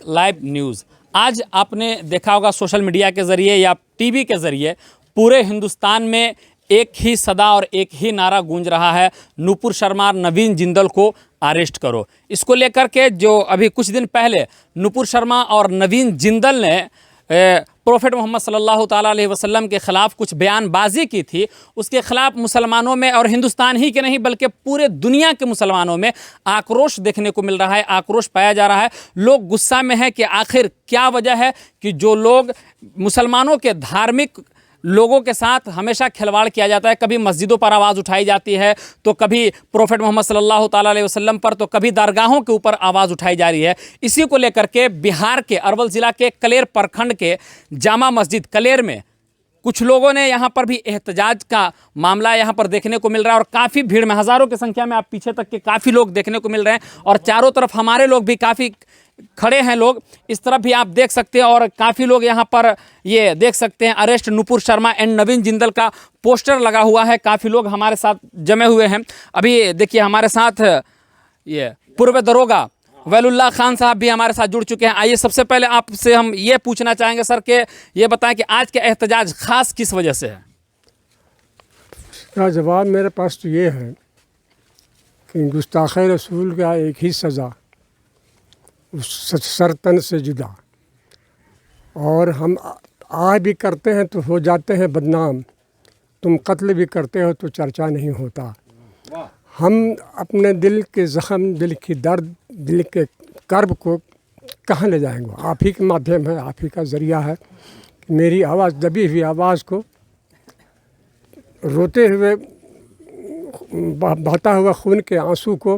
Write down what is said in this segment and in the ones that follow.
Live news. आज आपने देखा होगा सोशल मीडिया के ज़रिए या टीवी के ज़रिए पूरे हिंदुस्तान में एक ही सदा और एक ही नारा गूंज रहा है, नुपुर शर्मा नवीन जिंदल को अरेस्ट करो। इसको लेकर के जो अभी कुछ दिन पहले नुपुर शर्मा और नवीन जिंदल ने प्रोफेट मोहम्मद सल्लल्लाहु ताला अलैहि वसल्लम के ख़िलाफ़ कुछ बयानबाजी की थी, उसके ख़िलाफ़ मुसलमानों में और हिंदुस्तान ही के नहीं बल्कि पूरे दुनिया के मुसलमानों में आक्रोश देखने को मिल रहा है, आक्रोश पाया जा रहा है। लोग गुस्सा में हैं कि आखिर क्या वजह है कि जो लोग मुसलमानों के धार्मिक लोगों के साथ हमेशा खिलवाड़ किया जाता है, कभी मस्जिदों पर आवाज़ उठाई जाती है तो कभी प्रोफेट मोहम्मद सल्लल्लाहु ताला अलैहि वसल्लम पर, तो कभी दरगाहों के ऊपर आवाज़ उठाई जा रही है। इसी को लेकर के बिहार के अरवल ज़िला के कलेर प्रखंड के जामा मस्जिद कलेर में कुछ लोगों ने यहाँ पर भी एहतजाज का मामला यहाँ पर देखने को मिल रहा है और काफ़ी भीड़ में, हज़ारों की संख्या में आप पीछे तक के काफ़ी लोग देखने को मिल रहे हैं और चारों तरफ हमारे लोग भी काफ़ी खड़े हैं। लोग इस तरफ भी आप देख सकते हैं और काफ़ी लोग यहाँ पर ये देख सकते हैं अरेस्ट नुपुर शर्मा एंड नवीन जिंदल का पोस्टर लगा हुआ है। काफ़ी लोग हमारे साथ जमे हुए हैं। अभी देखिए हमारे साथ ये पूर्व दरोगा वैलुल्लाह खान साहब भी हमारे साथ जुड़ चुके हैं। आइए सबसे पहले आपसे हम ये पूछना चाहेंगे सर कि ये बताएं कि आज का एहतजाज ख़ास किस वजह से है? इसका जवाब मेरे पास तो ये है कि गुस्ताख़ रसूल का एक ही सज़ा, उस सरतन से जुदा, और हम आज भी करते हैं तो हो जाते हैं बदनाम, तुम कत्ल भी करते हो तो चर्चा नहीं होता। हम अपने दिल के ज़ख़म, दिल की दर्द, दिल के कर्ब को कहाँ ले जाएंगे? आप ही के माध्यम है, आप ही का ज़रिया है कि मेरी आवाज़, दबी हुई आवाज़ को, रोते हुए बहता हुआ खून के आंसू को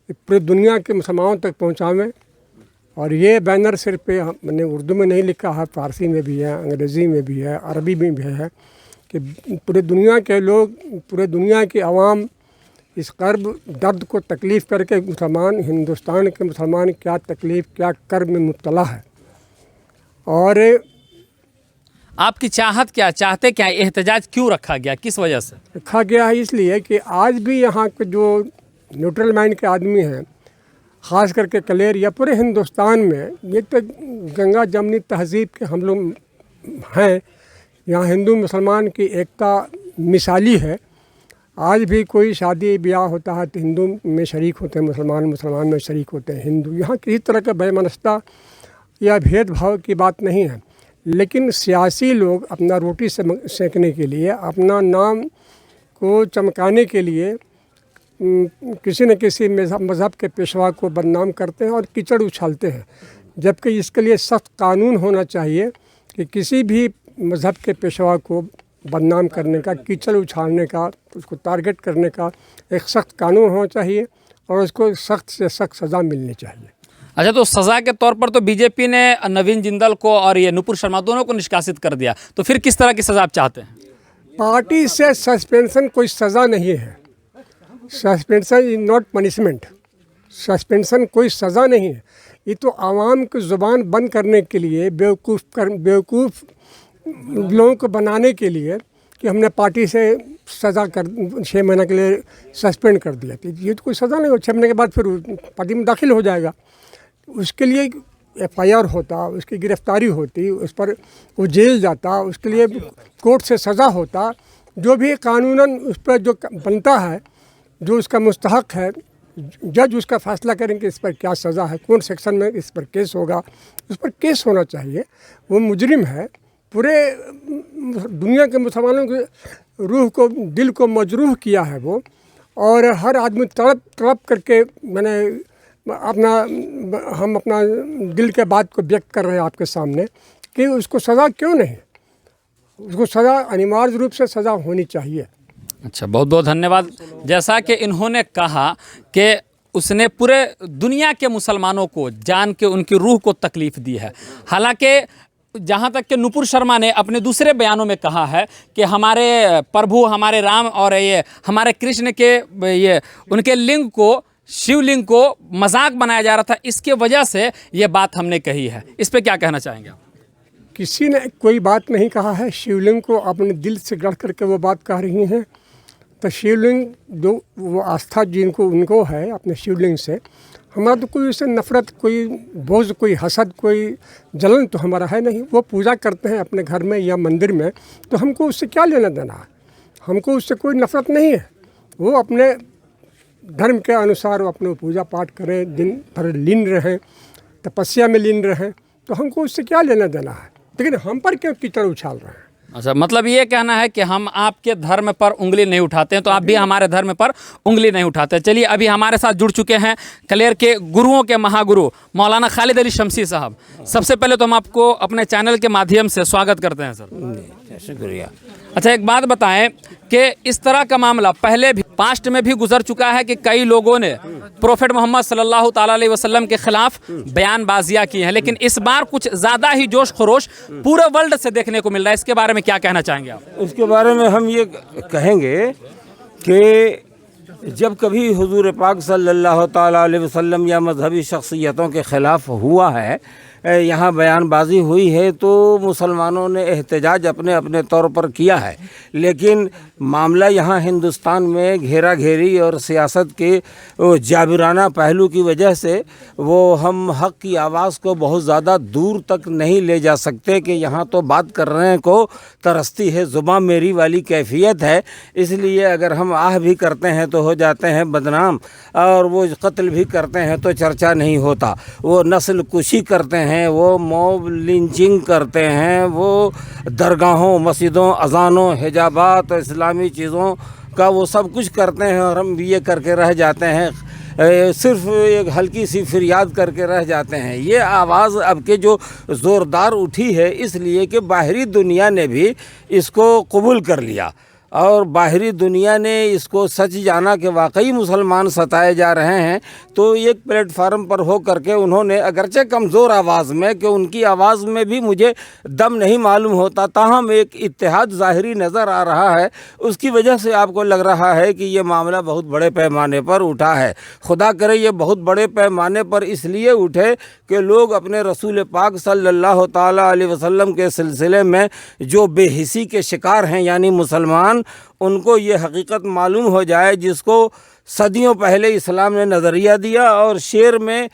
पूरी दुनिया के मुसलमानों तक पहुँचावें। और ये बैनर सिर्फ पे मैंने उर्दू में नहीं लिखा है, फ़ारसी में भी है, अंग्रेज़ी में भी है, अरबी में भी है कि पूरे दुनिया के लोग, पूरे दुनिया की आवाम इस कर्ब दर्द को तकलीफ़ करके मुसलमान, हिंदुस्तान के मुसलमान क्या तकलीफ़, क्या कर्ब में मुब्तला है। और आपकी चाहत क्या, चाहते क्या, एहतजाज क्यों रखा गया, किस वजह से रखा गया है? इसलिए कि आज भी यहाँ के जो न्यूट्रल माइंड के आदमी हैं, ख़ास करके कलेर या पूरे हिंदुस्तान में, ये तो गंगा जमनी तहज़ीब के हम लोग हैं। यहाँ हिंदू मुसलमान की एकता मिसाली है। आज भी कोई शादी ब्याह होता है तो हिंदू में शरीक होते हैं, मुसलमान मुसलमान में शरीक होते हैं हिंदू। यहाँ किसी तरह का बेमनस्ता या भेदभाव की बात नहीं है। लेकिन सियासी लोग अपना रोटी सेंकने के लिए, अपना नाम को चमकाने के लिए किसी न किसी मज़हब के पेशवा को बदनाम करते हैं और कीचड़ उछालते हैं। जबकि इसके लिए सख्त कानून होना चाहिए कि किसी भी मज़हब के पेशवा को बदनाम करने का, कीचड़ उछालने का, उसको टारगेट करने का एक सख्त कानून होना चाहिए और उसको सख्त से सख्त सज़ा मिलनी चाहिए। अच्छा, तो सज़ा के तौर पर तो बीजेपी ने नवीन जिंदल को और ये नुपुर शर्मा दोनों को निष्कासित कर दिया, तो फिर किस तरह की सज़ा आप चाहते हैं? पार्टी से सस्पेंशन कोई सज़ा नहीं है। Suspension is not punishment. Suspension कोई सज़ा नहीं है। ये तो आवाम की ज़ुबान बंद करने के लिए, बेवकूफ़ लोगों को बनाने के लिए कि हमने पार्टी से सज़ा कर 6 महीने के लिए सस्पेंड कर दिया। तो ये तो कोई सज़ा नहीं हो, 6 महीने के बाद फिर पार्टी में दाखिल हो जाएगा। उसके लिए FIR होता, उसकी गिरफ्तारी होती, उस पर वो जेल जाता, उसके लिए कोर्ट से सज़ा होता। जो भी कानूनन उस पर जो बनता है, जो उसका मुस्तहक है, जज उसका फैसला करेंगे इस पर क्या सज़ा है, कौन सेक्शन में इस पर केस होगा, उस पर केस होना चाहिए। वो मुजरिम है। पूरे दुनिया के मुसलमानों के रूह को, दिल को मजरूह किया है वो। और हर आदमी तड़प करके हम अपना दिल के बात को व्यक्त कर रहे हैं आपके सामने कि उसको सज़ा क्यों नहीं, उसको सज़ा अनिवार्य रूप से सज़ा होनी चाहिए। अच्छा, बहुत बहुत धन्यवाद। जैसा कि इन्होंने कहा कि उसने पूरे दुनिया के मुसलमानों को जान के उनकी रूह को तकलीफ़ दी है। हालांकि जहाँ तक कि नुपुर शर्मा ने अपने दूसरे बयानों में कहा है कि हमारे प्रभु, हमारे राम और ये हमारे कृष्ण के ये उनके लिंग को, शिवलिंग को मजाक बनाया जा रहा था, इसके वजह से ये बात हमने कही है। इस पे क्या कहना चाहेंगे आप? किसी ने कोई बात नहीं कहा है। शिवलिंग को अपने दिल से गढ़ करके वो बात कह रही हैं। तो शिवलिंग जो वो आस्था जिनको उनको है अपने शिवलिंग से, हमारा तो कोई उससे नफ़रत, कोई बोझ, कोई हसद, कोई जलन तो हमारा है नहीं। वो पूजा करते हैं अपने घर में या मंदिर में, तो हमको उससे क्या लेना देना है? हमको उससे कोई नफ़रत नहीं है। वो अपने धर्म के अनुसार वो अपने पूजा पाठ करें, दिन भर लीन रहें, तपस्या में लीन रहें, तो हमको उससे क्या लेना देना है? लेकिन हम पर क्यों कीचड़ उछाल रहे हैं? अच्छा, मतलब ये कहना है कि हम आपके धर्म पर उंगली नहीं उठाते हैं, तो आप भी हमारे धर्म पर उंगली नहीं उठाते। चलिए, अभी हमारे साथ जुड़ चुके हैं कलेर के गुरुओं के महागुरु मौलाना खालिद अली शमसी साहब। सबसे पहले तो हम आपको अपने चैनल के माध्यम से स्वागत करते हैं सर। शुक्रिया। अच्छा, एक बात बताएं कि इस तरह का मामला पहले भी पास्ट में भी गुजर चुका है कि कई लोगों ने प्रोफेट मोहम्मद सल्लल्लाहु ताला अलैहि वसल्लम के खिलाफ बयानबाजियां की हैं, लेकिन इस बार कुछ ज़्यादा ही जोश खरोश पूरे वर्ल्ड से देखने को मिल रहा है। इसके बारे में क्या कहना चाहेंगे आप? उसके बारे में हम ये कहेंगे कि जब कभी हुजूर पाक सल्लल्लाहु ताला अलैहि वसल्लम या मजहबी शख्सियतों के ख़िलाफ़ हुआ है, यहाँ बयानबाजी हुई है, तो मुसलमानों ने एहतजाज अपने अपने तौर पर किया है। लेकिन मामला यहाँ हिंदुस्तान में घेरा घेरी और सियासत के जाबिराना पहलू की वजह से वो हम हक़ की आवाज़ को बहुत ज़्यादा दूर तक नहीं ले जा सकते कि यहाँ तो बात करने को तरसती है, ज़ुबान मेरी वाली कैफियत है। इसलिए अगर हम आह भी करते हैं तो हो जाते हैं बदनाम, और वो कत्ल भी करते हैं तो चर्चा नहीं होता। वो नस्ल कुशी करते हैं, वो मॉब लिंचिंग करते हैं, वो दरगाहों, मस्जिदों, अजानों, हिजाबात और इस्लामी चीज़ों का वो सब कुछ करते हैं, और हम भी ये करके रह जाते हैं, सिर्फ एक हल्की सी फरियाद करके रह जाते हैं। ये आवाज़ अब के जो ज़ोरदार उठी है, इसलिए कि बाहरी दुनिया ने भी इसको कबूल कर लिया, और बाहरी दुनिया ने इसको सच जाना कि वाकई मुसलमान सताए जा रहे हैं। तो एक प्लेटफार्म पर हो करके उन्होंने, अगरचे कमज़ोर आवाज़ में, कि उनकी आवाज़ में भी मुझे दम नहीं मालूम होता, ताहम एक इत्तेहाद ज़ाहिरी नज़र आ रहा है। उसकी वजह से आपको लग रहा है कि ये मामला बहुत बड़े पैमाने पर उठा है। खुदा करे ये बहुत बड़े पैमाने पर इसलिए उठे कि लोग अपने रसूल पाक सल्लल्लाहु ताला अलैहि वसल्लम के सिलसिले में जो बेहिसी के शिकार हैं, यानी मुसलमान, उनको ये हकीकत मालूम हो जाए जिसको सदियों पहले इस्लाम ने नज़रिया दिया। और शेर में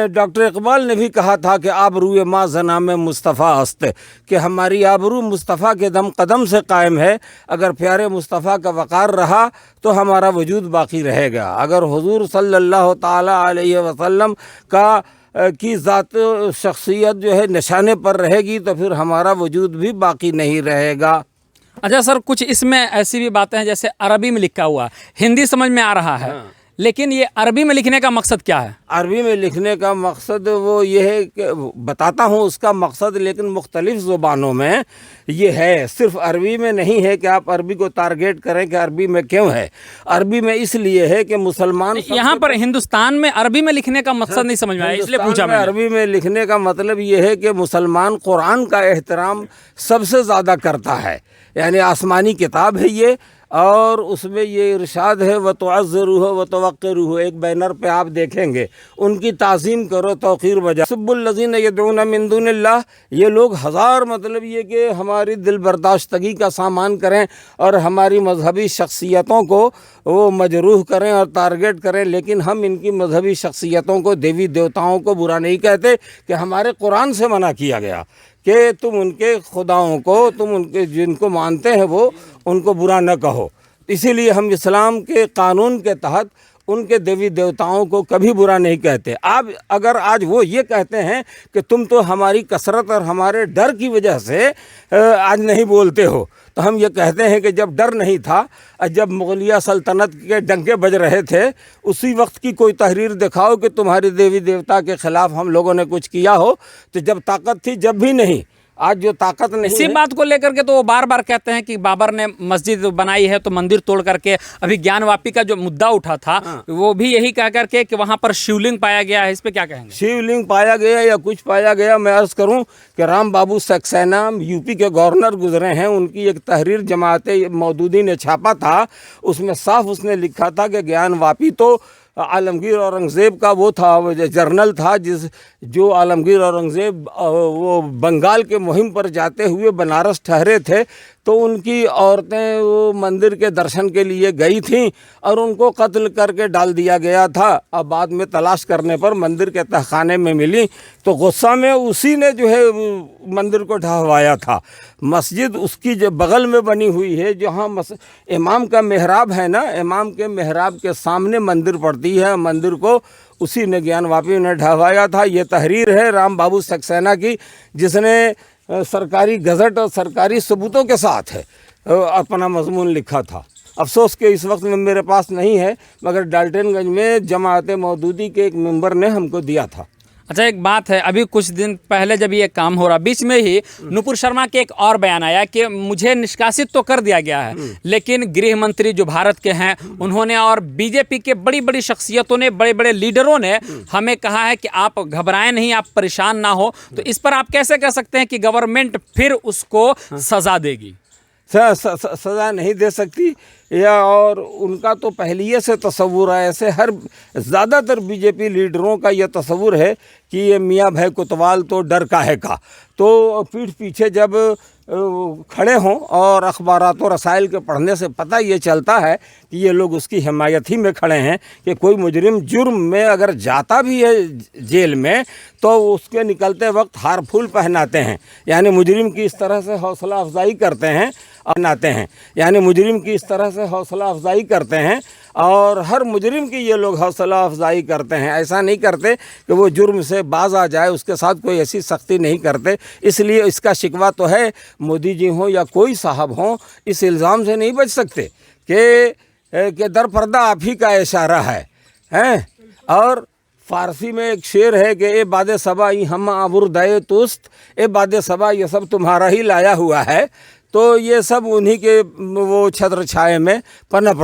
डॉक्टर इकबाल ने भी कहा था कि आबरूए माँ जना में मुस्तफ़ा हस्त, कि हमारी आबरू मुस्तफ़ा के दम कदम से कायम है। अगर प्यारे मुस्तफ़ा का वक़ार रहा तो हमारा वजूद बाकी रहेगा। अगर हुजूर सल्लल्लाहु ताला अलैहि वसल्लम की ज़ात शख्सियत जो है निशाने पर रहेगी तो फिर हमारा वजूद भी बाकी नहीं रहेगा। अच्छा सर, कुछ इसमें ऐसी भी बातें हैं जैसे अरबी में लिखा हुआ, हिंदी समझ में आ रहा है, लेकिन ये अरबी में लिखने का मकसद क्या है? अरबी में लिखने का मकसद वो ये है कि बताता हूँ उसका मकसद, लेकिन मुख्तलिफ़ ज़ुबानों में ये है, सिर्फ अरबी में नहीं है कि आप अरबी को टारगेट करें कि अरबी में क्यों है। अरबी में इसलिए है कि मुसलमान, यहाँ पर हिंदुस्तान में अरबी में लिखने का मकसद नहीं समझ में आया, इसलिए पूछा मैंने। अरबी में लिखने का मतलब ये है कि मुसलमान कुरान का एहतराम सबसे ज़्यादा करता है, यानी आसमानी किताब है ये, और उसमें ये इरशाद है व तुअज़्ज़िरूह व तुवक़्क़िरूह। एक बैनर पे आप देखेंगे, उनकी ताज़ीम करो, तौक़ीर बजा। सुब्बुल्लज़ीना यदऊना मिन दूनिल्लाह, ये लोग हज़ार, मतलब ये कि हमारी दिल बर्दाश्तगी का सामान करें और हमारी मजहबी शख्सियतों को वो मजरूह करें और टारगेट करें, लेकिन हम इनकी मजहबी शख्सियतों को, देवी देवताओं को बुरा नहीं कहते, कि हमारे कुरान से मना किया गया कि तुम उनके खुदाओं को, तुम उनके जिनको मानते हैं वो, उनको बुरा न कहो। इसीलिए हम इस्लाम के कानून के तहत उनके देवी देवताओं को कभी बुरा नहीं कहते। आप अगर आज वो ये कहते हैं कि तुम तो हमारी कसरत और हमारे डर की वजह से आज नहीं बोलते हो, तो हम ये कहते हैं कि जब डर नहीं था, जब मुगलिया सल्तनत के डंके बज रहे थे, उसी वक्त की कोई तहरीर दिखाओ कि तुम्हारी देवी देवता के ख़िलाफ़ हम लोगों ने कुछ किया हो। तो जब ताकत थी, जब भी नहीं, आज जो ताकत नहीं इसी है। बात को लेकर के तो वो बार बार कहते हैं कि बाबर ने मस्जिद बनाई है तो मंदिर तोड़ करके, अभी ज्ञानवापी का जो मुद्दा उठा था वो भी यही कह करके कि वहाँ पर शिवलिंग पाया गया है। इस पे क्या कहेंगे? शिवलिंग पाया गया या कुछ पाया गया, मैं अर्ज़ करूं कि राम बाबू सक्सेना यूपी के गवर्नर गुजरे हैं, उनकी एक तहरीर जमात मौदूदी ने छापा था, उसमें साफ उसने लिखा था कि ज्ञानवापी तो आलमगीर औरंगज़ेब का वो था, वो जर्नल था जो आलमगीर औरंगज़ेब वो बंगाल के मुहिम पर जाते हुए बनारस ठहरे थे, तो उनकी औरतें वो मंदिर के दर्शन के लिए गई थीं और उनको कत्ल करके डाल दिया गया था। अब बाद में तलाश करने पर मंदिर के तहखाने में मिली, तो गुस्सा में उसी ने जो है मंदिर को ढहवाया था। मस्जिद उसकी जो बगल में बनी हुई है, जहाँ इमाम का मेहराब है ना, इमाम के मेहराब के सामने मंदिर पड़ती है, मंदिर को उसी ने ज्ञानवापी ने ढहवाया था। ये तहरीर है राम बाबू सक्सेना की, जिसने सरकारी गज़ट और सरकारी सबूतों के साथ है अपना मजमून लिखा था। अफसोस कि इस वक्त में मेरे पास नहीं है, मगर डाल्टनगंज में जमात मौदूदी के एक मेंबर ने हमको दिया था। अच्छा, एक बात है, अभी कुछ दिन पहले जब ये काम हो रहा, बीच में ही नुपुर शर्मा के एक और बयान आया कि मुझे निष्कासित तो कर दिया गया है, लेकिन गृह मंत्री जो भारत के हैं उन्होंने और बीजेपी के बड़ी बड़ी शख्सियतों ने, बड़े बड़े लीडरों ने हमें कहा है कि आप घबराएं नहीं, आप परेशान ना हो। तो इस पर आप कैसे कह सकते हैं कि गवर्नमेंट फिर उसको सजा देगी? सज़ा नहीं दे सकती, या और उनका तो पहले से तसव्वुर है, ऐसे हर ज़्यादातर बीजेपी लीडरों का यह तसव्वुर है कि ये मियाँ भाई कोतवाल तो डर काहे का। तो पीठ पीछे जब खड़े हों और अखबारात और रसाइल के पढ़ने से पता ये चलता है कि ये लोग उसकी हिमायत ही में खड़े हैं कि कोई मुजरिम जुर्म में अगर जाता भी है जेल में तो उसके निकलते वक्त हार फूल पहनाते हैं, यानी मुजरिम की इस तरह से हौसला अफजाई करते हैं, अपनाते हैं, यानी मुजरिम की इस तरह से हौसला अफजाई करते हैं, और हर मुजरिम की ये लोग हौसला अफजाई करते हैं। ऐसा नहीं करते कि वो जुर्म से बाज आ जाए, उसके साथ कोई ऐसी सख्ती नहीं करते। इसलिए इसका शिकवा तो है, मोदी जी हों या कोई साहब हों, इस इल्ज़ाम से नहीं बच सकते कि दर पर्दा आप ही का इशारा है। और फ़ारसी में एक शेर है कि ए बादे सबा ई हम आबुर दए तुस्त, ए बादे सबा ये सब तुम्हारा ही लाया हुआ है। तो ये सब उन्हीं के वो छत्र छाए में पनप